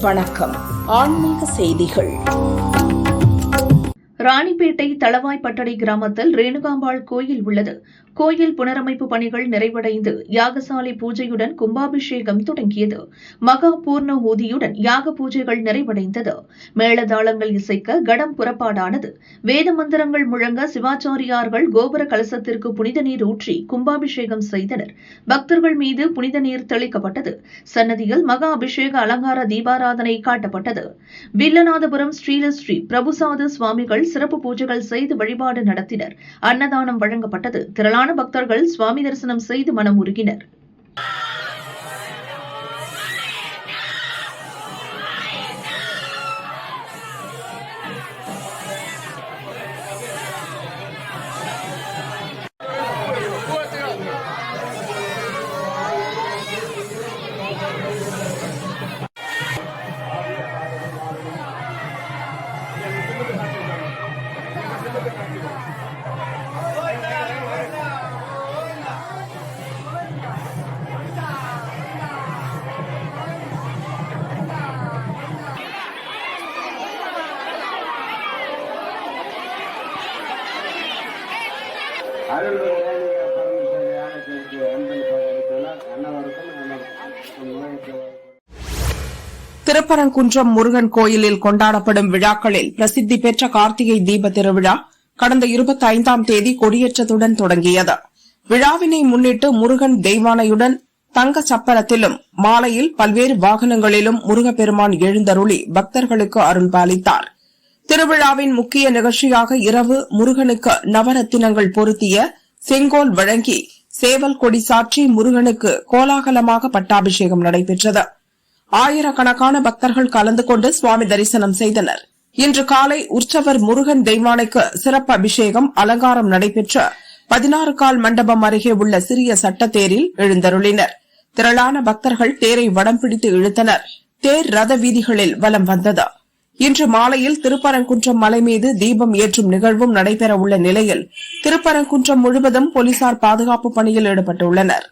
வணக்கம். ஆன்மீக செய்திகள். ராணிப்பேட்டை தளவாய்பட்டடை கிராமத்தில் ரேணுகாம்பாள் கோயில் உள்ளது. கோயில் புனரமைப்பு பணிகள் நிறைவடைந்து யாகசாலை பூஜையுடன் கும்பாபிஷேகம் தொடங்கியது. மகா பூர்ண ஊதியுடன் யாக பூஜைகள் நிறைவடைந்தது. மேளதாளங்கள் இசைக்க கடம் புறப்பாடானது. வேத மந்திரங்கள் முழங்க சிவாச்சாரியார்கள் கோபுர கலசத்திற்கு புனித நீர் ஊற்றி கும்பாபிஷேகம் செய்தனர். பக்தர்கள் மீது புனித நீர் தெளிக்கப்பட்டது. சன்னதியில் மகா அபிஷேக அலங்கார தீபாராதனை காட்டப்பட்டது. வில்லநாதபுரம் ஸ்ரீலஸ்ரீ பிரபுசாத சுவாமிகள் சிறப்பு பூஜைகள் செய்து வழிபாடு நடத்தினர். அன்னதானம் வழங்கப்பட்டது. திரளான பக்தர்கள் சுவாமி தரிசனம் செய்து மனம் உருகினர். திருப்பரங்குன்றம் முருகன் கோயிலில் கொண்டாடப்படும் விழாக்களில் பிரசித்தி பெற்ற கார்த்திகை தீப திருவிழா கடந்த 25ஆம் தேதி கொடியேற்றத்துடன் தொடங்கியது. விழாவினை முன்னிட்டு முருகன் தெய்வானையுடன் தங்க சப்பரத்திலும் மாலையில் பல்வேறு வாகனங்களிலும் முருகப்பெருமான் எழுந்தருளி பக்தர்களுக்கு அருள் பாலித்தார். திருவிழாவின் முக்கிய நிகழ்ச்சியாக இரவு முருகனுக்கு நவரத்தினங்கள் பொருத்திய செங்கோல் வழங்கி சேவல் கொடி சாற்றி முருகனுக்கு கோலாகலமாக பட்டாபிஷேகம் நடைபெற்றது. ஆயிரக்கணக்கான பக்தர்கள் கலந்து கொண்டு சுவாமி தரிசனம் செய்தனர். இன்று காலை உற்சவர் முருகன் தெய்வானைக்கு சிறப்பு அபிஷேகம் அலங்காரம் நடைபெற்ற 16 கால் மண்டபம் அருகே உள்ள சிறிய சட்டத்தேரில் எழுந்தருளினர். திரளான பக்தர்கள் தேரை வடம் பிடித்து இழுத்தனர். தேர் ரத வீதிகளில் வலம் வந்தது. இன்று மாலையில் திருப்பரங்குன்றம் மலை மீது தீபம் ஏற்றும் நிகழ்வும் நடைபெற உள்ள நிலையில் திருப்பரங்குன்றம் முழுவதும் போலீசார் பாதுகாப்பு பணியில் ஈடுபட்டுள்ளனர்.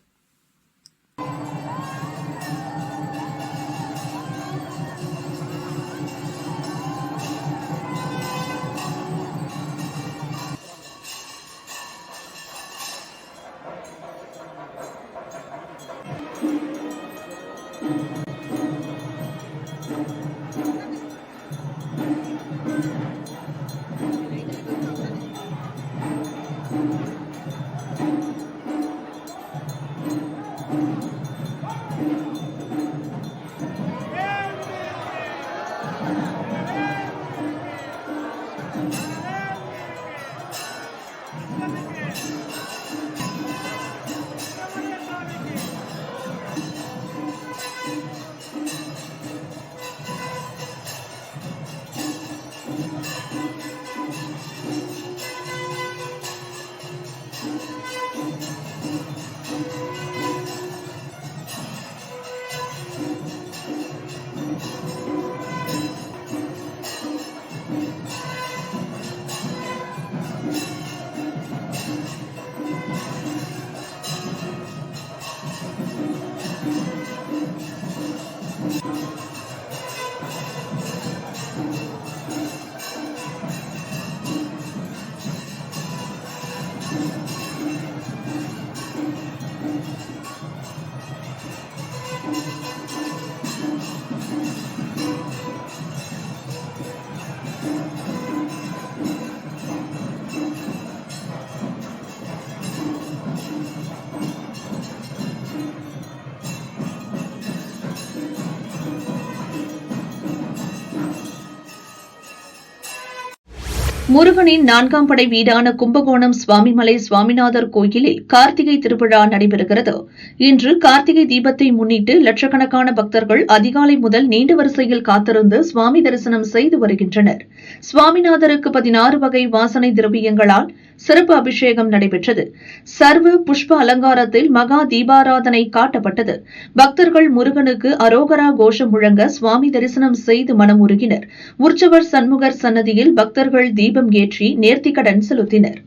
முருகனின் 4ஆம் படை வீடான கும்பகோணம் சுவாமிமலை சுவாமிநாதர் கோயிலில் கார்த்திகை திருவிழா நடைபெறுகிறது. இன்று கார்த்திகை தீபத்தை முன்னிட்டு லட்சக்கணக்கான பக்தர்கள் அதிகாலை முதல் நீண்ட வரிசையில் காத்திருந்து சுவாமி தரிசனம் செய்து வருகின்றனர். சுவாமிநாதருக்கு 16 வகை வாசனை திரவியங்களால் சிறப்பு அபிஷேகம் நடைபெற்றது. சர்வ புஷ்ப அலங்காரத்தில் மகா தீபாராதனை காட்டப்பட்டது. பக்தர்கள் முருகனுக்கு அரோகரா கோஷம் முழங்க சுவாமி தரிசனம் செய்து மனம் உருகினர். உற்சவர் சண்முகர் சன்னதியில் பக்தர்கள் தீபம் ஏற்றி நேர்த்திக்கடன் செலுத்தினர்.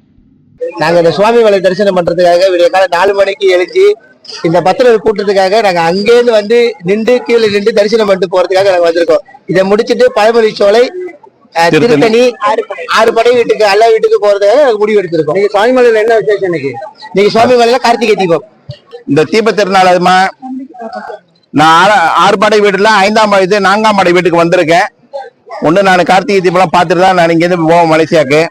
நாங்க இந்த சுவாமி மலை தரிசனம் பண்றதுக்காக விடிய காலை 4 மணிக்கு எழுச்சி இந்த பக்தர்கள் கூட்டத்துக்காக நாங்க அங்கேருந்து வந்து நின்று கீழே நின்று தரிசனம் பண்ணிட்டு போறதுக்காக நாங்க வந்திருக்கோம். இதை முடிச்சிட்டு பழமொழி சோலை, திருத்தணி, 6 படை வீட்டுக்கு எல்லா வீட்டுக்கு போறதுக்காக நாங்க முடிவு எடுத்திருக்கோம். நீங்க சுவாமிமலையில என்ன விசேஷம் இன்னைக்கு? நீங்க சுவாமிமலையில கார்த்திகை தீபம். இந்த தீப திருநாள் அதுமா நான் 6 படை வீடுல 5ஆம் இது 4ஆம் படை வீட்டுக்கு வந்திருக்கேன். ஒண்ணு நான் கார்த்திகை தீபம் பார்த்துட்டு தான் நான் இங்க இருந்து போவோம் மலேசியாக்கு.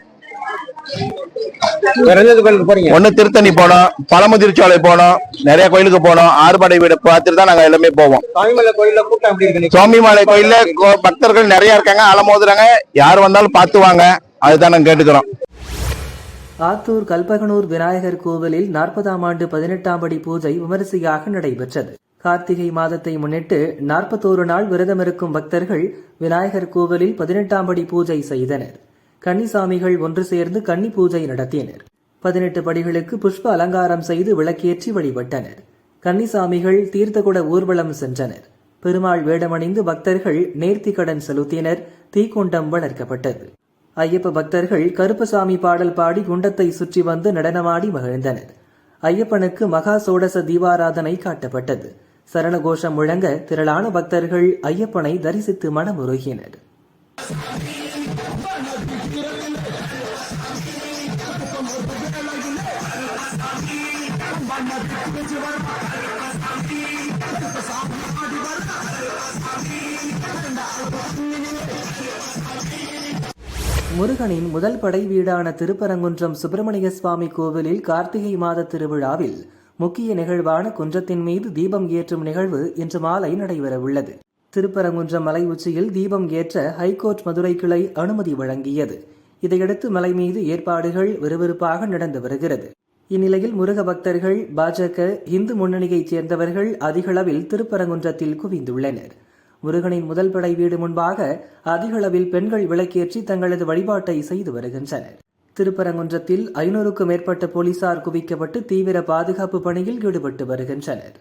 ஒண்ணு திருத்தணி போனோம், பழமுதிர்ச்சோலை போனோம், நிறைய கோயிலுக்கு போனோம். 6 படை வீடு பார்த்துட்டு தான் நாங்க எல்லாமே போவோம். சுவாமிமலை கோயில்ல கூட்டம் எப்படி இருக்கு? சுவாமிமலை கோயில்ல பக்தர்கள் நிறைய இருக்காங்க, அலமோதுறாங்க. யார் வந்தாலும் பார்த்து வாங்க, அதுதான் நாங்க கேட்டுக்கிறோம். ஆத்தூர் கல்பகனூர் விநாயகர் கோவிலில் 40ஆம் ஆண்டு 18ஆம் படி பூஜை விமரிசையாக நடைபெற்றது. கார்த்திகை மாதத்தை முன்னிட்டு 41 நாள் விரதமிருக்கும் பக்தர்கள் விநாயகர் கோவிலில் 18ஆம் படி பூஜை செய்தனர். கன்னிசாமிகள் ஒன்று சேர்ந்து கன்னி பூஜை நடத்தினர். 18 படிகளுக்கு புஷ்ப அலங்காரம் செய்து விளக்கேற்றி வழிபட்டனர். கன்னிசாமிகள் தீர்த்தகுட ஊர்வலம் சென்றனர். பெருமாள் வேடமணிந்து பக்தர்கள் நேர்த்திக்கடன் செலுத்தினர். தீக்குண்டம் வளர்க்கப்பட்டது. ஐயப்ப பக்தர்கள் கருப்பசாமி பாடல் பாடி குண்டத்தை சுற்றி வந்து நடனமாடி மகிழ்ந்தனர். ஐயப்பனுக்கு மகா சோடச தீபாராதனை காட்டப்பட்டது. சரணகோஷம் முழங்க திரளான பக்தர்கள் ஐயப்பனை தரிசித்து மனமுருகினர். முருகனின் முதல் படை வீடான திருப்பரங்குன்றம் சுப்பிரமணிய சுவாமி கோவிலில் கார்த்திகை மாத திருவிழாவில் முக்கிய நிகழ்வான குன்றத்தின் மீது தீபம் ஏற்றும் நிகழ்வு இன்று மாலை நடைபெறவுள்ளது. திருப்பரங்குன்றம் மலை உச்சியில் தீபம் ஏற்ற ஹைகோர்ட் மதுரை கிளை அனுமதி வழங்கியது. இதையடுத்து மலை மீது ஏற்பாடுகள் விறுவிறுப்பாக நடந்து வருகிறது. இந்நிலையில் முருக பக்தர்கள், பாஜக, இந்து முன்னணியைச் சேர்ந்தவர்கள் அதிகளவில் திருப்பரங்குன்றத்தில் குவிந்துள்ளனர். முருகனின் முதல் படை வீடு முன்பாக அதிகளவில் பெண்கள் விளக்கேற்றி தங்களது வழிபாட்டை செய்து வருகின்றனர். திருப்பரங்குன்றத்தில் 500க்கும் மேற்பட்ட போலீசார் குவிக்கப்பட்டு தீவிர பாதுகாப்பு பணியில் ஈடுபட்டு வருகின்றனர்.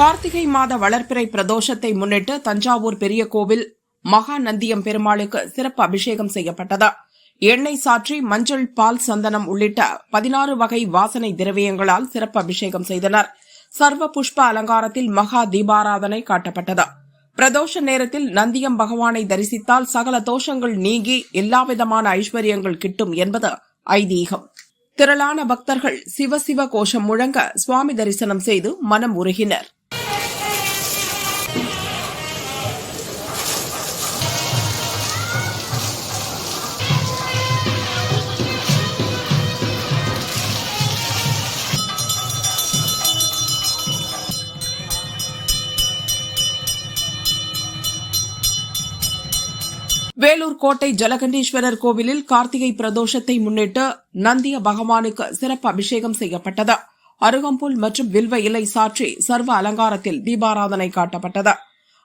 கார்த்திகை மாத வளர்ப்பிறை பிரதோஷத்தை முன்னிட்டு தஞ்சாவூர் பெரிய கோவில் மகா நந்தியம் பெருமாளுக்கு சிறப்பு அபிஷேகம் செய்யப்பட்டது. எண்ணெய் சாற்றி மஞ்சள், பால், சந்தனம் உள்ளிட்ட 16 வகை வாசனை திரவியங்களால் சிறப்பு அபிஷேகம் செய்தனர். சர்வ புஷ்ப அலங்காரத்தில் மகா தீபாராதனை காட்டப்பட்டது. பிரதோஷ நேரத்தில் நந்தியம் பகவானை தரிசித்தால் சகல தோஷங்கள் நீங்கி எல்லாவிதமான ஐஸ்வர்யங்கள் கிட்டும் என்பது ஐதீகம். திரளான பக்தர்கள் சிவசிவ கோஷம் முழங்க சுவாமி தரிசனம் செய்து மனம் உருகினர். வேலூர் கோட்டை ஜலகண்டீஸ்வரர் கோவிலில் கார்த்திகை பிரதோஷத்தை முன்னிட்டு நந்திய பகவானுக்கு சிறப்பு அபிஷேகம் செய்யப்பட்டது. அருகம்புல் மற்றும் வில்வ இலை சாற்றி சர்வ அலங்காரத்தில் தீபாராதனை காட்டப்பட்டது.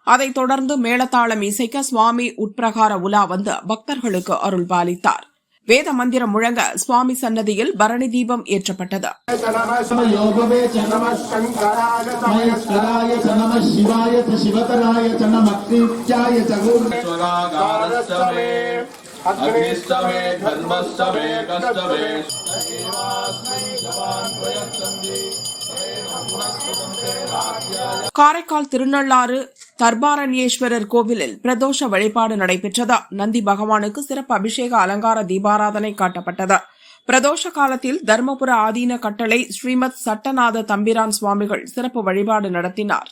அதைத் தொடர்ந்து மேளதாளம் இசைக்க சுவாமி உட்பிரகார உலா வந்து பக்தர்களுக்கு அருள் பாலித்தார். வேத மந்திரம் முழங்க சுவாமி சன்னதியில் பரணி தீபம் ஏற்றப்பட்டது. காரைக்கால் திருநள்ளாறு தர்பாரண்யேஸ்வரர் கோவிலில் பிரதோஷ வழிபாடு நடைபெற்றது. நந்தி பகவானுக்கு சிறப்பு அபிஷேக அலங்கார தீபாராதனை காட்டப்பட்டது. பிரதோஷ காலத்தில் தர்மபுர ஆதீன கட்டளை ஸ்ரீமத் சட்டநாத தம்பிரான் சுவாமிகள் சிறப்பு வழிபாடு நடத்தினார்.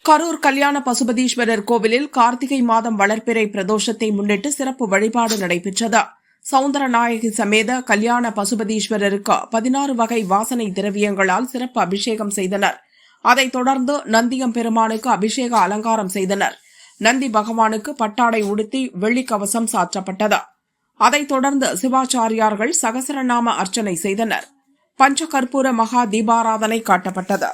கரூர் கல்யாண பசுபதீஸ்வரர் கோவிலில் கார்த்திகை மாதம் வளர்ப்பிறை பிரதோஷத்தை முன்னிட்டு சிறப்பு வழிபாடு நடைபெற்றது. சவுந்தரநாயகி சமேத கல்யாண பசுபதீஸ்வரருக்கு 16 வகை வாசனை திரவியங்களால் சிறப்பு அபிஷேகம் செய்தனர். அதைத் தொடர்ந்து நந்தியம்பெருமானுக்கு அபிஷேக அலங்காரம் செய்தனர். நந்தி பகவானுக்கு பட்டாடை உடுத்தி வெள்ளிக்கவசம் சாற்றப்பட்டது. அதைத் தொடர்ந்து சிவாச்சாரியார்கள் சகசரநாம அர்ச்சனை செய்தனர். பஞ்சகற்பூர மகா தீபாராதனை காட்டப்பட்டது.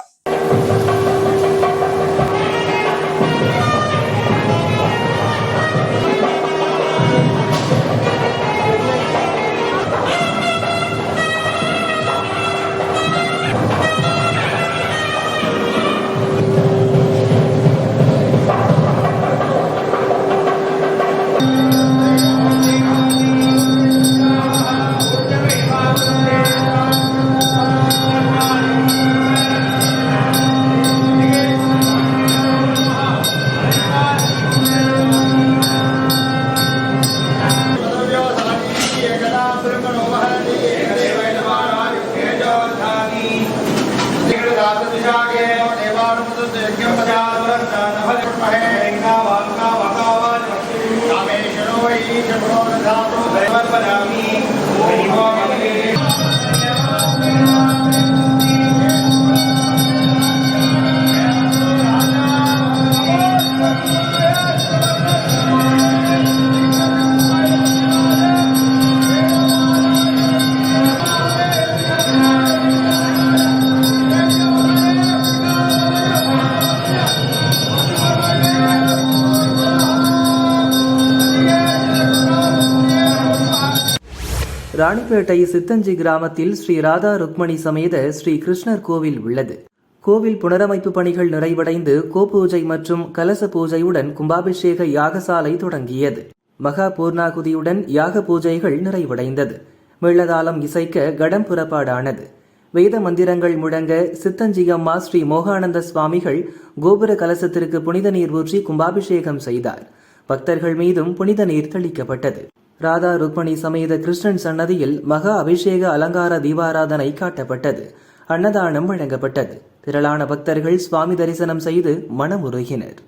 ராணிப்பேட்டை சித்தஞ்சி கிராமத்தில் ஸ்ரீ ராதா ருக்மணி சமேத ஸ்ரீ கிருஷ்ணர் கோவில் உள்ளது. கோவில் புனரமைப்பு பணிகள் நிறைவடைந்து கோபூஜை மற்றும் கலச பூஜையுடன் கும்பாபிஷேக யாகசாலை தொடங்கியது. மகா பூர்ணாகுதியுடன் யாக பூஜைகள் நிறைவடைந்தது. மேளதாளம் இசைக்க கடம் புறப்பாடானது. வேத மந்திரங்கள் முழங்க சித்தஞ்சியம்மா ஸ்ரீ மோகானந்த சுவாமிகள் கோபுர கலசத்திற்கு புனித நீர் ஊற்றி கும்பாபிஷேகம் செய்தார். பக்தர்கள் மீதும் புனித நீர் தெளிக்கப்பட்டது. ராதா ருக்மணி சமேத கிருஷ்ணன் சன்னதியில் மகா அபிஷேக அலங்கார தீபாராதனை காட்டப்பட்டது. அன்னதானம் வழங்கப்பட்டது. திரளான பக்தர்கள் சுவாமி தரிசனம் செய்து மனமுருகினர்.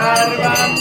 सर्वं